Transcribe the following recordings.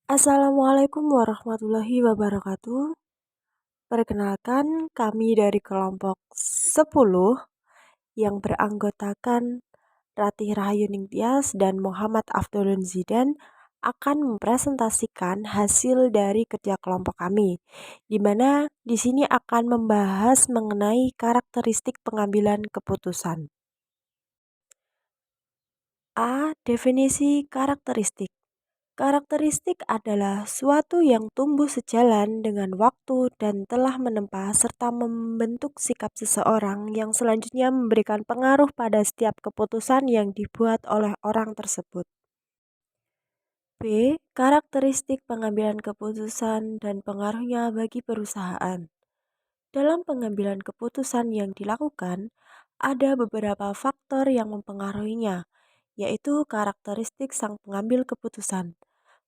Assalamualaikum warahmatullahi wabarakatuh. Perkenalkan, kami dari kelompok 10 yang beranggotakan Ratih Rahayuning Tias dan Muhammad Afdolun Zidan akan mempresentasikan hasil dari kerja kelompok kami, di mana di sini akan membahas mengenai karakteristik pengambilan keputusan. A. Definisi karakteristik. Karakteristik adalah suatu yang tumbuh sejalan dengan waktu dan telah menempa serta membentuk sikap seseorang yang selanjutnya memberikan pengaruh pada setiap keputusan yang dibuat oleh orang tersebut. B. Karakteristik pengambilan keputusan dan pengaruhnya bagi perusahaan. Dalam pengambilan keputusan yang dilakukan, ada beberapa faktor yang mempengaruhinya, yaitu karakteristik sang pengambil keputusan.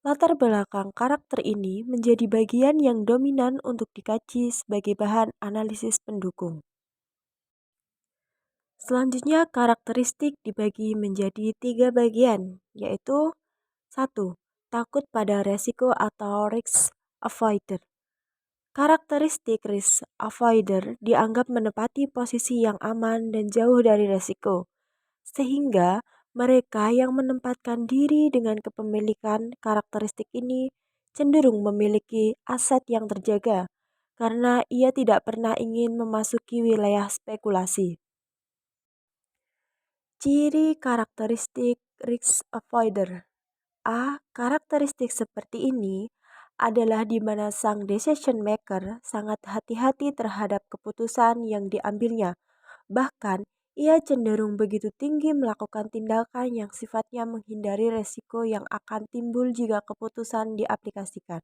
Latar belakang karakter ini menjadi bagian yang dominan untuk dikaji sebagai bahan analisis pendukung. Selanjutnya, karakteristik dibagi menjadi 3 bagian, yaitu 1. Takut pada resiko atau risk avoider. Karakteristik risk avoider dianggap menepati posisi yang aman dan jauh dari resiko, sehingga mereka yang menempatkan diri dengan kepemilikan karakteristik ini cenderung memiliki aset yang terjaga karena ia tidak pernah ingin memasuki wilayah spekulasi. Ciri karakteristik risk avoider. A. Karakteristik seperti ini adalah di mana sang decision maker sangat hati-hati terhadap keputusan yang diambilnya. Bahkan, ia cenderung begitu tinggi melakukan tindakan yang sifatnya menghindari resiko yang akan timbul jika keputusan diaplikasikan.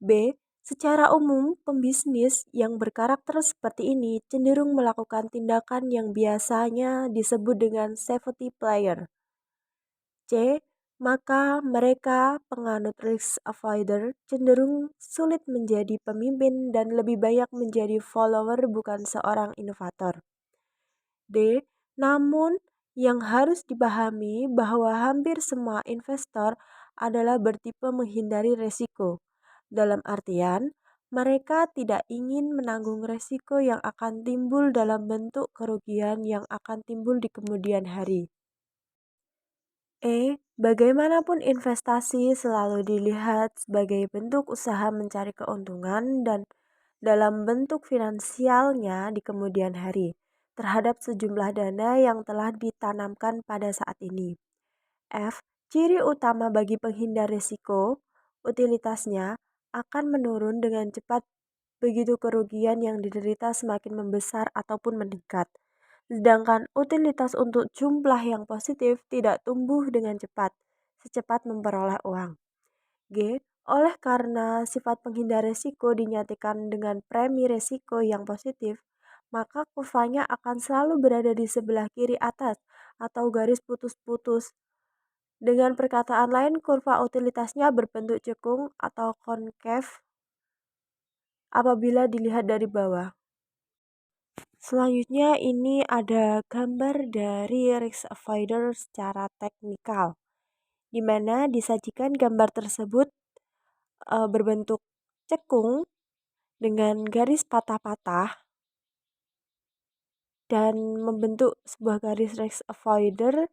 B. Secara umum, pembisnis yang berkarakter seperti ini cenderung melakukan tindakan yang biasanya disebut dengan safety player. C. Maka mereka penganut risk avoider cenderung sulit menjadi pemimpin dan lebih banyak menjadi follower bukan seorang inovator. D. Namun, yang harus dipahami bahwa hampir semua investor adalah bertipe menghindari resiko. Dalam artian, mereka tidak ingin menanggung resiko yang akan timbul dalam bentuk kerugian yang akan timbul di kemudian hari. Bagaimanapun investasi selalu dilihat sebagai bentuk usaha mencari keuntungan dan dalam bentuk finansialnya di kemudian hari terhadap sejumlah dana yang telah ditanamkan pada saat ini. F. Ciri utama bagi penghindar risiko, utilitasnya akan menurun dengan cepat begitu kerugian yang diderita semakin membesar ataupun meningkat. Sedangkan utilitas untuk jumlah yang positif tidak tumbuh dengan cepat, secepat memperoleh uang. G. Oleh karena sifat penghindar risiko dinyatakan dengan premi risiko yang positif, maka kurvanya akan selalu berada di sebelah kiri atas atau garis putus-putus. Dengan perkataan lain, kurva utilitasnya berbentuk cekung atau konkav apabila dilihat dari bawah. Selanjutnya ini ada gambar dari risk avoider secara teknikal, di mana disajikan gambar tersebut berbentuk cekung dengan garis patah-patah dan membentuk sebuah garis risk avoider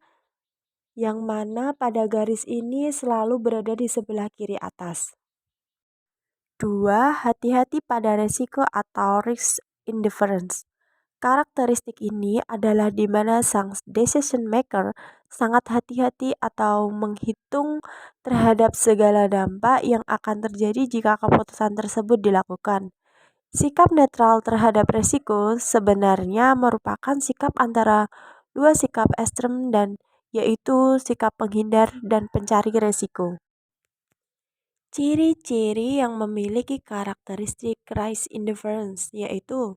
yang mana pada garis ini selalu berada di sebelah kiri atas. 2. Hati-hati pada resiko atau risk indifference. Karakteristik ini adalah di mana sang decision maker sangat hati-hati atau menghitung terhadap segala dampak yang akan terjadi jika keputusan tersebut dilakukan. Sikap netral terhadap resiko sebenarnya merupakan sikap antara dua sikap ekstrem dan yaitu sikap penghindar dan pencari resiko. Ciri-ciri yang memiliki karakteristik risk indifference yaitu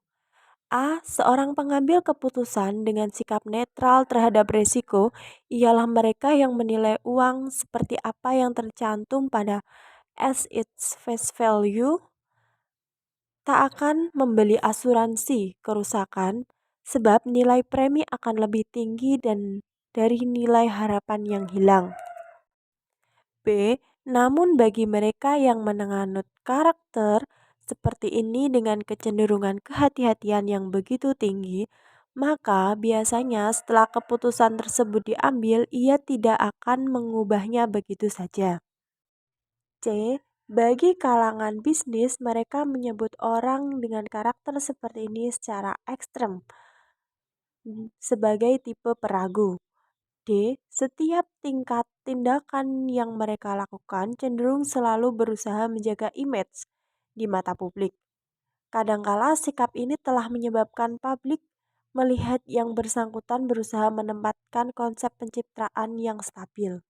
A. Seorang pengambil keputusan dengan sikap netral terhadap risiko ialah mereka yang menilai uang seperti apa yang tercantum pada as its face value, tak akan membeli asuransi kerusakan sebab nilai premi akan lebih tinggi dan dari nilai harapan yang hilang. B. Namun bagi mereka yang menganut karakter seperti ini dengan kecenderungan kehati-hatian yang begitu tinggi, maka biasanya setelah keputusan tersebut diambil, ia tidak akan mengubahnya begitu saja. C. Bagi kalangan bisnis, mereka menyebut orang dengan karakter seperti ini secara ekstrem sebagai tipe peragu. D. Setiap tingkat tindakan yang mereka lakukan cenderung selalu berusaha menjaga image di mata publik. Kadangkala sikap ini telah menyebabkan publik melihat yang bersangkutan berusaha menempatkan konsep pencitraan yang stabil.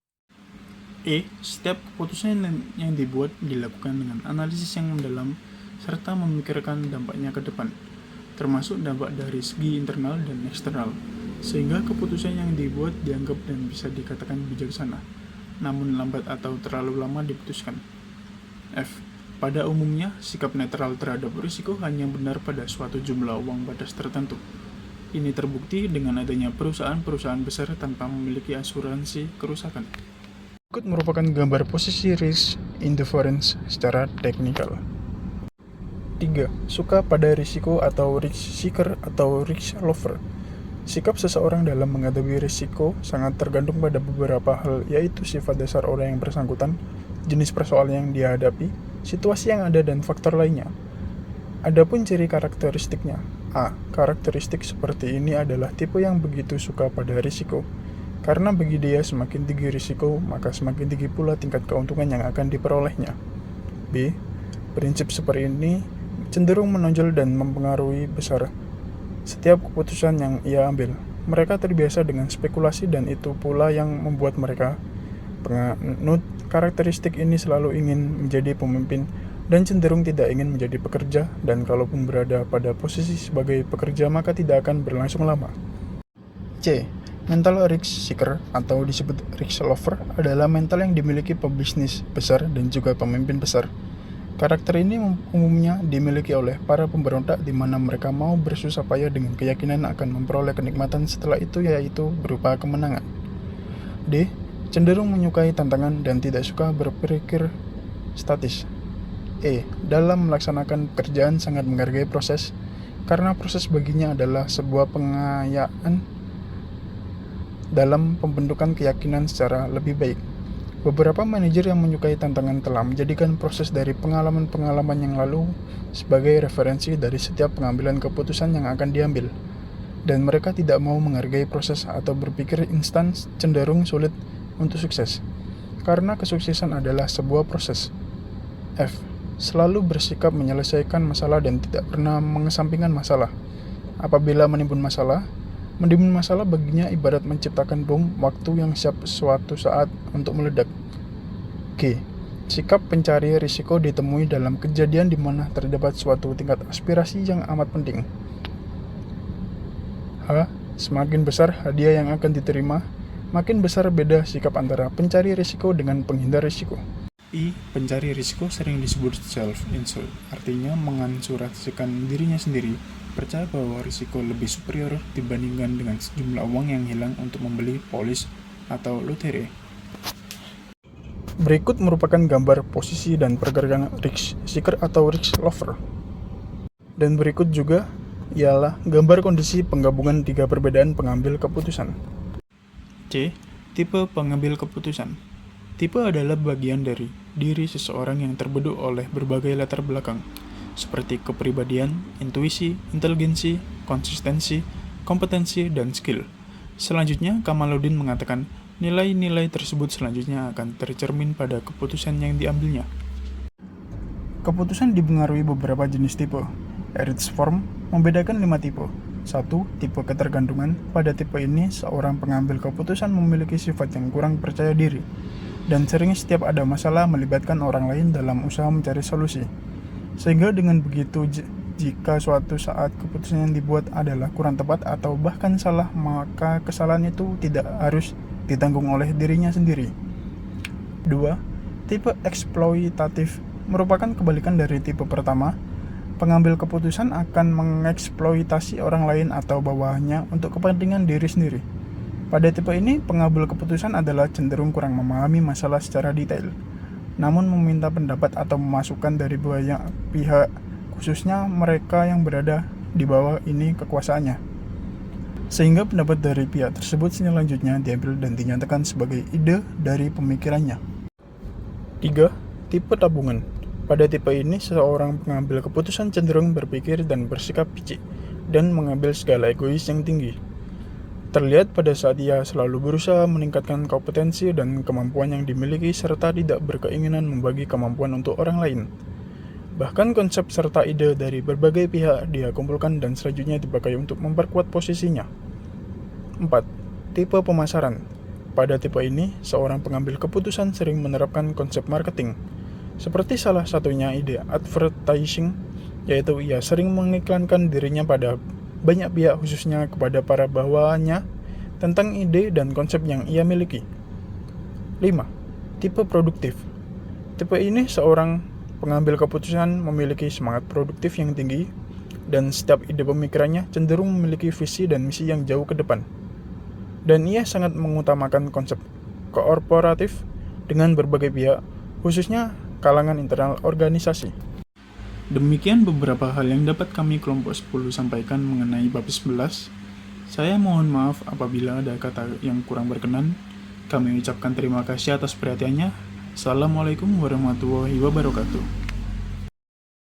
Setiap keputusan yang dibuat dilakukan dengan analisis yang mendalam serta memikirkan dampaknya ke depan, termasuk dampak dari segi internal dan eksternal, sehingga keputusan yang dibuat dianggap dan bisa dikatakan bijaksana, namun lambat atau terlalu lama diputuskan. F. Pada umumnya, sikap netral terhadap risiko hanya benar pada suatu jumlah uang batas tertentu. Ini terbukti dengan adanya perusahaan-perusahaan besar tanpa memiliki asuransi kerusakan. Berikut merupakan gambar posisi risk indifference secara teknikal. 3. Suka pada risiko atau risk seeker atau risk lover. Sikap seseorang dalam menghadapi risiko sangat tergantung pada beberapa hal, yaitu sifat dasar orang yang bersangkutan, jenis persoalan yang dihadapi, situasi yang ada, dan faktor lainnya. Adapun ciri karakteristiknya. A. Karakteristik seperti ini adalah tipe yang begitu suka pada risiko. Karena bagi dia semakin tinggi risiko, maka semakin tinggi pula tingkat keuntungan yang akan diperolehnya. B. Prinsip seperti ini cenderung menonjol dan mempengaruhi besar setiap keputusan yang ia ambil. Mereka terbiasa dengan spekulasi dan itu pula yang membuat mereka penganut karakteristik ini selalu ingin menjadi pemimpin dan cenderung tidak ingin menjadi pekerja, dan kalaupun berada pada posisi sebagai pekerja maka tidak akan berlangsung lama. C. Mental risk seeker atau disebut risk lover adalah mental yang dimiliki pebisnis besar dan juga pemimpin besar. Karakter ini umumnya dimiliki oleh para pemberontak di mana mereka mau bersusah payah dengan keyakinan akan memperoleh kenikmatan setelah itu, yaitu berupa kemenangan. D. Cenderung menyukai tantangan dan tidak suka berpikir statis. E. Dalam melaksanakan pekerjaan sangat menghargai proses, karena proses baginya adalah sebuah pengayaan dalam pembentukan keyakinan secara lebih baik. Beberapa manajer yang menyukai tantangan telah menjadikan proses dari pengalaman-pengalaman yang lalu sebagai referensi dari setiap pengambilan keputusan yang akan diambil. Dan mereka tidak mau menghargai proses atau berpikir instan cenderung sulit untuk sukses. Karena kesuksesan adalah sebuah proses. F. Selalu bersikap menyelesaikan masalah dan tidak pernah mengesampingkan masalah. Apabila menimbun masalah baginya ibarat menciptakan bom waktu yang siap suatu saat untuk meledak. G. Sikap pencari risiko ditemui dalam kejadian di mana terdapat suatu tingkat aspirasi yang amat penting. H. Semakin besar hadiah yang akan diterima, makin besar beda sikap antara pencari risiko dengan penghindar risiko. I. Pencari risiko sering disebut self-insult, artinya mengansurasikan dirinya sendiri, percaya bahwa risiko lebih superior dibandingkan dengan sejumlah uang yang hilang untuk membeli polis atau lotre. Berikut merupakan gambar posisi dan pergerakan risk seeker atau risk lover. Dan berikut juga ialah gambar kondisi penggabungan 3 perbedaan pengambil keputusan. C. Tipe pengambil keputusan. Tipe adalah bagian dari diri seseorang yang terbentuk oleh berbagai latar belakang, seperti kepribadian, intuisi, inteligensi, konsistensi, kompetensi, dan skill. Selanjutnya, Kamaluddin mengatakan, nilai-nilai tersebut selanjutnya akan tercermin pada keputusan yang diambilnya. Keputusan dipengaruhi beberapa jenis tipe. Erich Fromm membedakan 5 tipe. 1. Tipe ketergantungan. Pada tipe ini, seorang pengambil keputusan memiliki sifat yang kurang percaya diri, dan sering setiap ada masalah melibatkan orang lain dalam usaha mencari solusi. Sehingga dengan begitu, jika suatu saat keputusan yang dibuat adalah kurang tepat atau bahkan salah, maka kesalahan itu tidak harus ditanggung oleh dirinya sendiri. 2. Tipe eksploitatif merupakan kebalikan dari tipe pertama. Pengambil keputusan akan mengeksploitasi orang lain atau bawahannya untuk kepentingan diri sendiri. Pada tipe ini, pengambil keputusan adalah cenderung kurang memahami masalah secara detail. namun meminta pendapat atau masukan dari banyak pihak, khususnya mereka yang berada di bawah ini kekuasaannya. Sehingga pendapat dari pihak tersebut selanjutnya diambil dan dinyatakan sebagai ide dari pemikirannya. 3. Tipe tabungan. Pada tipe ini, seseorang pengambil keputusan cenderung berpikir dan bersikap picik, dan mengambil skala egois yang tinggi. Terlihat pada saat ia selalu berusaha meningkatkan kompetensi dan kemampuan yang dimiliki serta tidak berkeinginan membagi kemampuan untuk orang lain. Bahkan konsep serta ide dari berbagai pihak dia kumpulkan dan selanjutnya dipakai untuk memperkuat posisinya. 4. Tipe pemasaran. Pada tipe ini, seorang pengambil keputusan sering menerapkan konsep marketing. Seperti salah satunya ide advertising, yaitu ia sering mengiklankan dirinya pada banyak pihak khususnya kepada para bawahannya tentang ide dan konsep yang ia miliki. 5. Tipe produktif. Tipe ini seorang pengambil keputusan memiliki semangat produktif yang tinggi dan setiap ide pemikirannya cenderung memiliki visi dan misi yang jauh ke depan. Dan ia sangat mengutamakan konsep kooperatif dengan berbagai pihak, khususnya kalangan internal organisasi. Demikian beberapa hal yang dapat kami kelompok 10 sampaikan mengenai bab 11. Saya mohon maaf apabila ada kata yang kurang berkenan. Kami ucapkan terima kasih atas perhatiannya. Assalamualaikum warahmatullahi wabarakatuh.